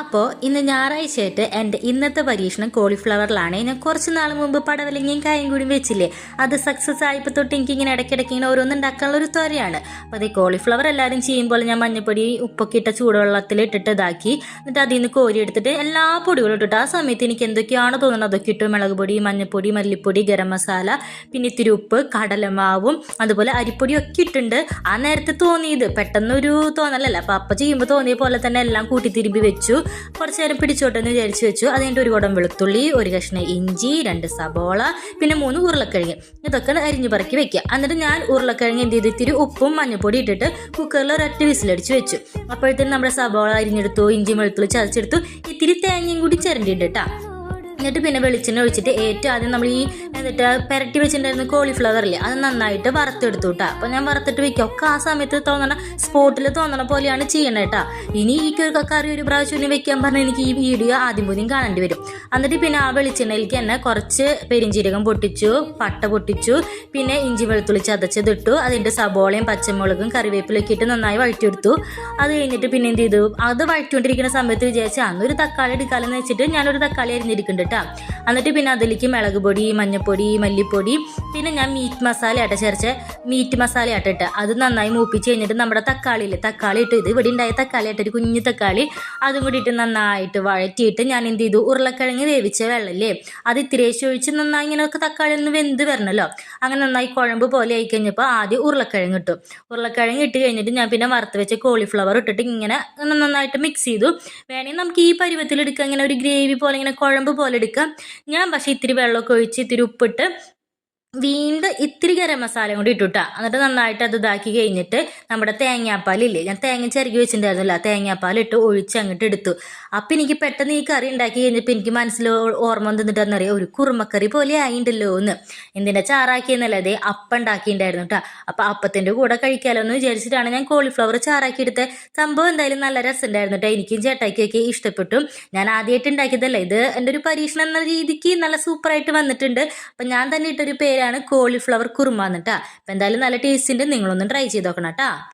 അപ്പോൾ ഇന്ന് ഞായറാഴ്ചയായിട്ട് എൻ്റെ ഇന്നത്തെ പരീക്ഷണം കോളിഫ്ലവറിലാണ്. ഞാൻ കുറച്ച് നാൾ മുമ്പ് പടവലങ്ങയും കായും കൂടി വെച്ചില്ലേ, അത് സക്സസ് ആയപ്പോൾ തൊട്ട് എനിക്ക് ഇങ്ങനെ ഇടയ്ക്കിടയ്ക്ക് ഇങ്ങനെ ഓരോന്ന് ഉണ്ടാക്കാനുള്ള ഒരു ത്വരയാണ്. അപ്പോൾ അത് കോളിഫ്ലവർ എല്ലാവരും ചെയ്യുമ്പോൾ ഞാൻ മഞ്ഞപ്പൊടി ഉപ്പൊക്കെ ഇട്ട ചൂടുവെള്ളത്തിൽ ഇട്ടിട്ട് ഇതാക്കി, എന്നിട്ട് അതിൽ നിന്ന് കോരി എടുത്തിട്ട് എല്ലാ പൊടികളും ഇട്ടിട്ട് ആ സമയത്ത് എനിക്ക് എന്തൊക്കെയാണോ തോന്നുന്നത് അതൊക്കെ ഇട്ടു. മുളക് പൊടി, മഞ്ഞപ്പൊടി, മല്ലിപ്പൊടി, ഗരം മസാല, പിന്നെ ഇത്തിരി ഉപ്പ്, കടലമാവും അതുപോലെ അരിപ്പൊടിയും ഒക്കെ ഇട്ടുണ്ട്. ആ നേരത്തെ തോന്നിയത് പെട്ടെന്നൊരു തോന്നലല്ല, അപ്പം ചെയ്യുമ്പോൾ തോന്നിയ പോലെ തന്നെ എല്ലാം കൂട്ടി തിരുമ്പി വെച്ചു. കുറച്ച് നേരം പിടിച്ചോട്ടെ എന്ന് വിചാരിച്ചു വെച്ചു. അതിൻ്റെ ഒരു കുടം വെളുത്തുള്ളി, ഒരു കഷ്ണം ഇഞ്ചി, 2 സബോള, പിന്നെ 3 ഉരുളക്കിഴങ്ങ്, ഇതൊക്കെ അരിഞ്ഞു പറക്കി വെക്കുക. എന്നിട്ട് ഞാൻ ഉരുളക്കിഴങ്ങ് എന്ത് ചെയ്ത് ഇത്തിരി ഉപ്പും മഞ്ഞപ്പൊടി ഇട്ടിട്ട് കുക്കറിൽ ഒരൊറ്റ വിസിലടിച്ച് വെച്ചു. അപ്പോഴത്തേനും നമ്മുടെ സബോള അരിഞ്ഞെടുത്തു, ഇഞ്ചി വെളുത്തുള്ളി ചതച്ചെടുത്തു, ഇത്തിരി തേങ്ങയും കൂടി ചിരണ്ടിയിട്ടാ. എന്നിട്ട് പിന്നെ വെളിച്ചെണ്ണ ഒഴിച്ചിട്ട് ഏറ്റവും ആദ്യം നമ്മൾ ഈ പെരട്ടി വെച്ചിട്ടുണ്ടായിരുന്ന കോളിഫ്ലവറില്ലേ അത് നന്നായിട്ട് വറുത്തെടുത്തു കേട്ടോ. അപ്പോൾ ഞാൻ വറുത്തിട്ട് വെക്കുക. ഒക്കെ ആ സമയത്ത് തോന്നണ സ്പോട്ടിൽ തോന്നണ പോലെയാണ് ചെയ്യണത് കേട്ടോ. ഇനി ഈ കറി ഒരു പ്രാവശ്യം വെക്കാൻ പറഞ്ഞാൽ എനിക്ക് ഈ വീഡിയോ ആദ്യം പോലും കാണേണ്ടി വരും. എന്നിട്ട് പിന്നെ ആ വെളിച്ചെണ്ണയിലേക്ക് തന്നെ കുറച്ച് പെരിഞ്ചീരകം പൊട്ടിച്ചു, പട്ട പൊട്ടിച്ചു, പിന്നെ ഇഞ്ചി വെളുത്തുള്ളി ചതച്ചതിട്ടു, അതിൻ്റെ സബോളയും പച്ചമുളകും കറിവേപ്പിലൊക്കെ ഇട്ട് നന്നായി വഴറ്റിയെടുത്തു. അത് കഴിഞ്ഞിട്ട് പിന്നെ എന്ത് ചെയ്തു, അത് വഴറ്റിക്കൊണ്ടിരിക്കുന്ന സമയത്ത് വിചാരിച്ചു അന്നൊരു തക്കാളി എടുക്കാമെന്ന് വെച്ചിട്ട് ഞാനൊരു തക്കാളി അരിഞ്ഞിരിക്കുന്നുണ്ട് കേട്ടോ. എന്നിട്ട് പിന്നെ അതിലേക്ക് മുളക് പൊടി, മഞ്ഞപ്പൊടി, മല്ലിപ്പൊടി, പിന്നെ ഞാൻ മീറ്റ് മസാല ചേർച്ച മീറ്റ് മസാല ഇട്ട് അത് നന്നായി മൂപ്പിച്ച് കഴിഞ്ഞിട്ട് നമ്മുടെ തക്കാളി ഇട്ട്, ഇത് ഇവിടെ ഉണ്ടായ തക്കാളി ഒരു കുഞ്ഞു തക്കാളി, അതും കൂടി ഇട്ട് നന്നായിട്ട് വഴറ്റിയിട്ട് ഞാൻ എന്ത് ചെയ്തു, ഉരുളക്കിഴങ്ങ് വേവിച്ച വെള്ളല്ലേ അത് ഇത്തിരേശ് ഒഴിച്ച് നന്നായി ഇങ്ങനെയൊക്കെ തക്കാളി ഒന്ന് വെന്ത് വരണമല്ലോ. അങ്ങനെ നന്നായി കുഴമ്പ് പോലെ ആയി കഴിഞ്ഞപ്പോൾ ആദ്യം ഉരുളക്കിഴങ്ങ് ഇട്ട് കഴിഞ്ഞിട്ട് ഞാൻ പിന്നെ വറുത്ത് വെച്ച കോളിഫ്ലവർ ഇട്ടിട്ട് ഇങ്ങനെ നന്നായിട്ട് മിക്സ് ചെയ്തു. വേണമെങ്കിൽ നമുക്ക് ഈ പരുവത്തിൽ എടുക്കാം, ഇങ്ങനെ ഒരു ഗ്രേവി പോലെ ഇങ്ങനെ കുഴമ്പ് പോലെ എടുക്കാം. ഞാൻ പക്ഷേ ഇത്തിരി വെള്ളമൊക്കെ ഒഴിച്ച് ഇത്തിരി ഉപ്പിട്ട് വീണ്ടും ഇത്തിരി ഗരം മസാല കൂടി ഇട്ടുട്ടാ. എന്നിട്ട് നന്നായിട്ട് അത് ഇതാക്കി കഴിഞ്ഞിട്ട് നമ്മുടെ തേങ്ങാപ്പാലില്ലേ, ഞാൻ തേങ്ങ ചിരകി വെച്ചിട്ടുണ്ടായിരുന്നില്ല, തേങ്ങാപ്പാലിട്ട് ഒഴിച്ച് അങ്ങോട്ട് എടുത്തു. അപ്പം എനിക്ക് പെട്ടെന്ന് ഈ കറി ഉണ്ടാക്കി കഴിഞ്ഞപ്പോൾ എനിക്ക് മനസ്സിൽ ഓർമ്മ വന്നിട്ടെന്നറിയാം, ഒരു കുറുമക്കറി പോലെ ആയിണ്ടല്ലോ എന്ന്. എന്തിനാ ചാറാക്കിയെന്നല്ല, അതേ അപ്പം ഉണ്ടാക്കിയിട്ടുണ്ടായിരുന്നു കേട്ടോ. അപ്പം അപ്പത്തിൻ്റെ കൂടെ കഴിക്കാമല്ലോ എന്ന് വിചാരിച്ചിട്ടാണ് ഞാൻ കോളിഫ്ലവർ ചാറാക്കി എടുത്തത്. സംഭവം എന്തായാലും നല്ല രസമുണ്ടായിരുന്നു കേട്ടോ. എനിക്കും ചേട്ടായിക്കൊക്കെ ഇഷ്ടപ്പെട്ടു. ഞാൻ ആദ്യമായിട്ട് ഉണ്ടാക്കിയതല്ല, ഇത് എൻ്റെ ഒരു പരീക്ഷണം എന്ന രീതിക്ക് നല്ല സൂപ്പറായിട്ട് വന്നിട്ടുണ്ട്. അപ്പം ഞാൻ തന്നെ ഇട്ടൊരു പേരാണ് കോളിഫ്ലവർ കുറുമ എന്നിട്ടാ. അപ്പം എന്തായാലും നല്ല ടേസ്റ്റ് ഉണ്ട്, നിങ്ങളൊന്നും ട്രൈ ചെയ്ത് നോക്കണം കേട്ടോ.